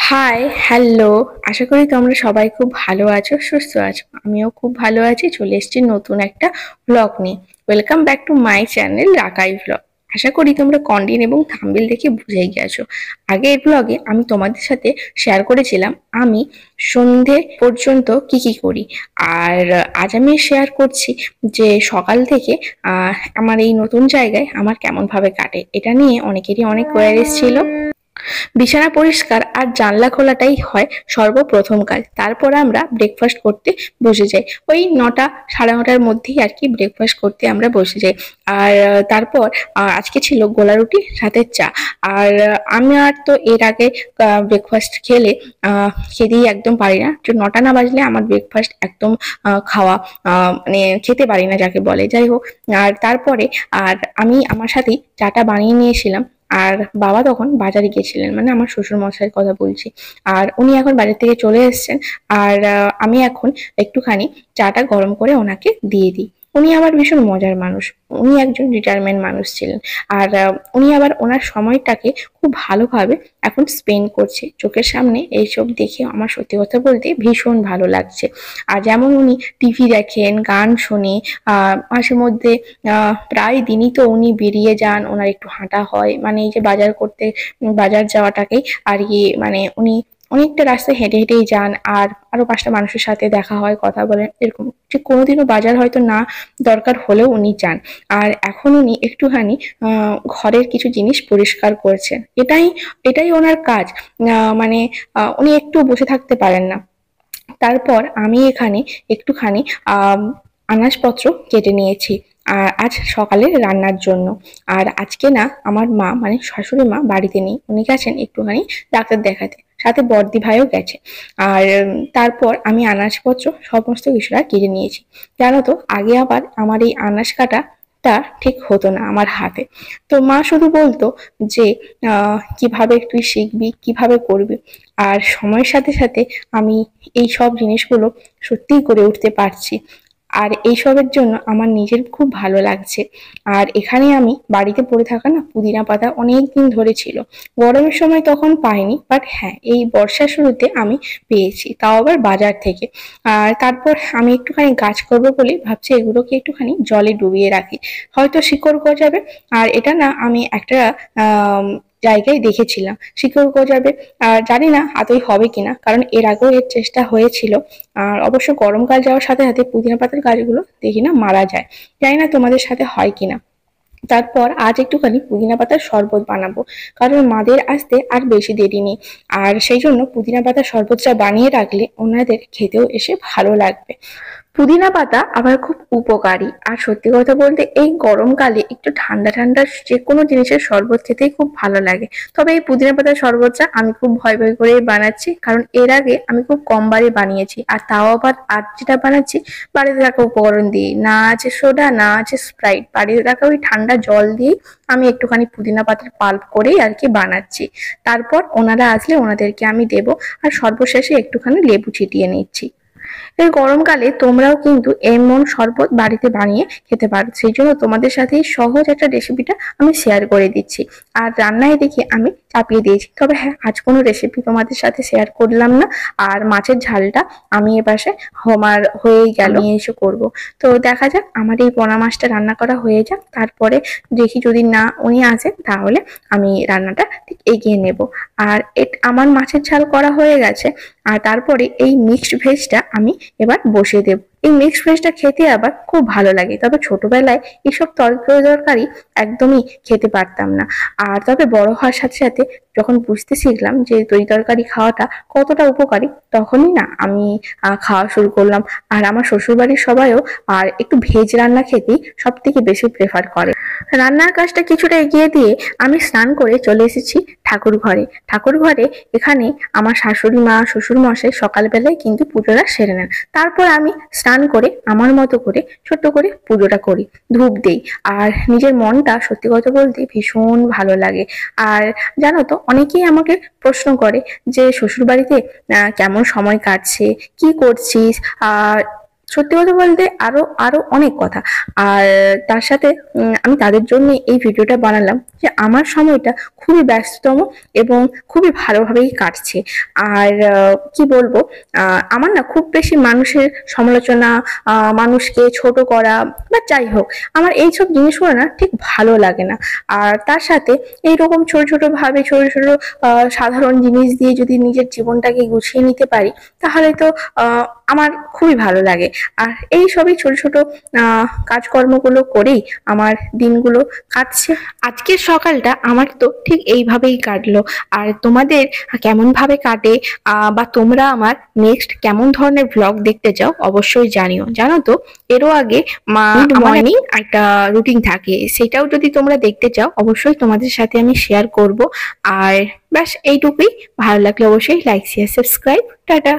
High, hello. আশা করি তোমরা সবাই খুব ভালো আছো, সুস্থ আছো। আমিও খুব ভালো আছি। চলে এসেছি নতুন একটা ভ্লগ নিয়ে। Welcome back to my channel Rakai vlog. আশা করি তোমরা কন্টেন্ট এবং থাম্বনেল দেখে বুঝেই গেছো। আগের ভ্লগে আমি তোমাদের সাথে শেয়ার করেছিলাম আমি সন্ধে পর্যন্ত কি কি করি। আর আজ আমি শেয়ার করছি যে সকাল থেকে আমার এই নতুন জায়গায় আমার কেমন ভাবে কাটে। এটা নিয়ে অনেকেরই অনেক কোয়ারিজ ছিল। বিছানা পরিষ্কার আর জানলা খোলাটাই হয় সর্বপ্রথম কাজ। তারপর আমরা ব্রেকফাস্ট করতে বসে যাই। ওই ৯টা, ৯:৩০ মধ্যেই আর কি ব্রেকফাস্ট করতে আমরা বসে যাই। আর তারপর আজকে ছিল গোলা রুটি সাথে চা। আর আমি আর তো এর আগে ব্রেকফাস্ট খেতেই একদম পারি না। যে ৯টা না বাজলে আমার ব্রেকফাস্ট একদম খাওয়া মানে খেতে পারি না যাকে বলে। যাই হোক, আর তারপরে আমি আমার সাথেই চাটা বানিয়ে নিয়েছিলাম। আর বাবা তখন বাজারে গেছিলেন, মানে আমার শ্বশুর মশাইয়ের কথা বলছি। আর উনি এখন বাজার থেকে চলে এসেছেন। আর আমি এখন একটুখানি চাটা গরম করে ওনাকে দিয়ে দিই। উনি আবার ভীষণ মজার মানুষ। উনি একজন রিটায়ারমেন্ট মানুষ ছিলেন। আর উনি আবার ওনার সময়টাকে খুব ভালোভাবে এখন স্পেন্ড করছে চোখের সামনে। এইসব দেখে আমার সত্যি কথা বলতে ভীষণ ভালো লাগছে। আর যেমন উনি টিভি দেখেন, গান শোনে, মাঝে মধ্যে প্রায় দিনই তো উনি বেরিয়ে যান, ওনার একটু হাঁটা হয়, মানে এই যে বাজার যাওয়াটাকেই আর কি, মানে উনি অনেকটা রাস্তায় হেঁটে হেঁটেই যান। আর আরো ৫টা মানুষের সাথে দেখা হয়, কথা বলেন, এরকম যে কোনোদিনও বাজার হয়তো না দরকার হলেও উনি যান। আর এখন উনি একটুখানি ঘরের কিছু জিনিস পরিষ্কার করছেন। এটাই ওনার কাজ। মানে উনি একটু বসে থাকতে পারেন না। তারপর আমি এখানে একটুখানি আনাজপত্র কেটে নিয়েছি আর আজ সকালে রান্নার জন্য। আর আজকে না আমার মা, মানে শাশুড়ি মা বাড়িতে নেই, উনি গেছেন একটুখানি ডাক্তার দেখাতে, সাথে বড়দি ভাইও গেছে। আর তারপর আমি আনাজপত্র সমস্ত কিছুটা কেটে নিয়েছি। জানো তো, আগে আবার আমার এই আনাজ কাটাটা ঠিক হতো না আমার হাতে। তো মা শুধু বলতো যে কিভাবে তুই শিখবি, কিভাবে করবি। আর সময়ের সাথে সাথে আমি এই সব জিনিসগুলো সত্যিই করে উঠতে পারছি। আর এইসবের জন্য আমার নিজের খুব ভালো লাগছে। আর এখানে আমি বাড়িতে পড়ে থাকা না পুদিনা পাতা অনেক দিন ধরে ছিল। গরমের সময় তখন পাইনি, বাট হ্যাঁ, এই বর্ষার শুরুতে আমি পেয়েছি, তাও আবার বাজার থেকে। আর তারপর আমি একটুখানি গাছ করবো বলে ভাবছি এগুলোকে একটুখানি জলে ডুবিয়ে রাখি, হয়তো শিকড় গজাবে। আর এটা না আমি একটা জায়গায় দেখেছিলাম শিকড় গজাবে। আর জানি না আদৌ হবে কিনা, কারণ এর আগেও এর চেষ্টা হয়েছিল। আর অবশ্য গরমকাল যাওয়ার সাথে সাথে পুদিনা পাতার গাছগুলো দেখি না মারা যায়। জানি না তোমাদের সাথে হয় কিনা। তারপর আজ একটুখানি পুদিনা পাতার শরবত বানাবো, কারণ মাদের আসতে আর বেশি দেরি নেই। আর সেই জন্য পুদিনা পাতার শরবতটা বানিয়ে রাখলে ওনাদের খেতেও এসে ভালো লাগবে। পুদিনা পাতা আবার খুব উপকারী। আর সত্যি কথা বলতে এই গরমকালে একটু ঠান্ডা ঠান্ডা যে কোনো জিনিসের শরবত খেতেই খুব ভালো লাগে। তবে এই পুদিনা পাতার শরবতটা আমি খুব ভয় ভয় করেই বানাচ্ছি, কারণ এর আগে আমি খুব কম বারে বানিয়েছি। আর তাও আবার আজ যেটা বানাচ্ছি বাড়িতে রাখা উপকরণ দিয়ে, না আছে সোডা, না আছে স্প্রাইট, বাড়িতে রাখা ওই ঠান্ডা জল দিয়েই আমি একটুখানি পুদিনা পাতার পাল্প করেই আর কি বানাচ্ছি। তারপর ওনারা আসলে ওনাদেরকে আমি দেবো। আর সর্বশেষে একটুখানি লেবু ছিটিয়ে নিচ্ছি। এই গরমকালে তোমরাও কিন্তু এমন শরবত বাড়িতে বানিয়ে খেতে পারো। সেই জন্য তোমাদের সাথে এই সহজ একটা রেসিপিটা আমি শেয়ার করে দিচ্ছি। আর রান্নায় দেখি আমি চাপিয়ে দিয়েছি। তবে হ্যাঁ, আজ কোনো রেসিপি তোমাদের সাথে শেয়ার করলাম না। আর মাছের ঝালটা আমি এপাশে আমার হয়েই গেল, নিয়ে এসে করবো। তো দেখা যাক, আমার এই পোনা মাছটা রান্না করা হয়ে যাক, তারপরে দেখি যদি না উনি আসেন তাহলে আমি রান্নাটা ঠিক এগিয়ে নেব। আর আমার মাছের ঝাল করা হয়ে গেছে। আর তারপরে এই মিক্সড ভেজটা আমি এবার বসিয়ে দেব। এই মিক্সড ভেজটা খেতে আবার খুব ভালো লাগে। তবে ছোটবেলায় এইসব তরকারি একদমই খেতে পারতাম না। আর তবে বড় হওয়ার সাথে সাথে যখন বুঝতে শিখলাম যে তরকারি খাওয়াটা কতটা উপকারী, তখনই না আমি খাওয়া শুরু করলাম। আর আমার শ্বশুরবাড়ির সবাইও আর একটু ভেজ রান্না খেতেই সব থেকে বেশি প্রেফার করে। রান্নার কাজটা কিছুটা এগিয়ে দিয়ে আমি স্নান করে চলে এসেছি ঠাকুর ঘরে। ঠাকুর ঘরে এখানে আমার শাশুড়ি মা, শ্বশুর মশাই সকালবেলায় কিন্তু পুজোটা সেরে নেন। তারপর আমি স্নান করে আমার মতো করে ছোট্ট করে পুজোটা করি, ধূপ দেই। আর নিজের মনটা সত্যি কথা বলতে ভীষণ ভালো লাগে। আর জানো তো, অনেকেই আমাকে প্রশ্ন করে যে শ্বশুর বাড়িতে কেমন সময় কাটছে, কি করছিস। আর সত্যি কথা বলতে আরো আরো অনেক কথা। আর তার সাথে আমি তাদের জন্য এই ভিডিওটা বানালাম যে আমার সময়টা খুবই ব্যস্ততম এবং খুবই ভালোভাবেই কাটছে। আর কি বলবো, আমার না খুব বেশি মানুষের সমালোচনা, মানুষকে ছোট করা বা যাই হোক, আমার এইসব জিনিসগুলো না ঠিক ভালো লাগে না। আর তার সাথে এইরকম ছোট ছোট ভাবে ছোট ছোট সাধারণ জিনিস দিয়ে যদি নিজের জীবনটাকে গুছিয়ে নিতে পারি, তাহলে তো আমার খুবই ভালো লাগে। আর এই সবই ছোট ছোট কাজকর্মগুলো করেই আমার দিনগুলো কাটছে। আজকের সকালটা আমার তো ঠিক এইভাবেই কাটলো। আর তোমাদের কেমন ভাবে কাটে, বা তোমরা আমার নেক্সট কেমন ধরনের ব্লগ দেখতে চাও অবশ্যই জানিও। জানো তো, এরও আগে মর্নিং একটা রুটিন থাকে, সেটাও যদি তোমরা দেখতে চাও অবশ্যই তোমাদের সাথে আমি শেয়ার করব। আর ব্যাস এইটুকুই। ভালো লাগলে অবশ্যই লাইক শেয়ার সাবস্ক্রাইব। টাটা।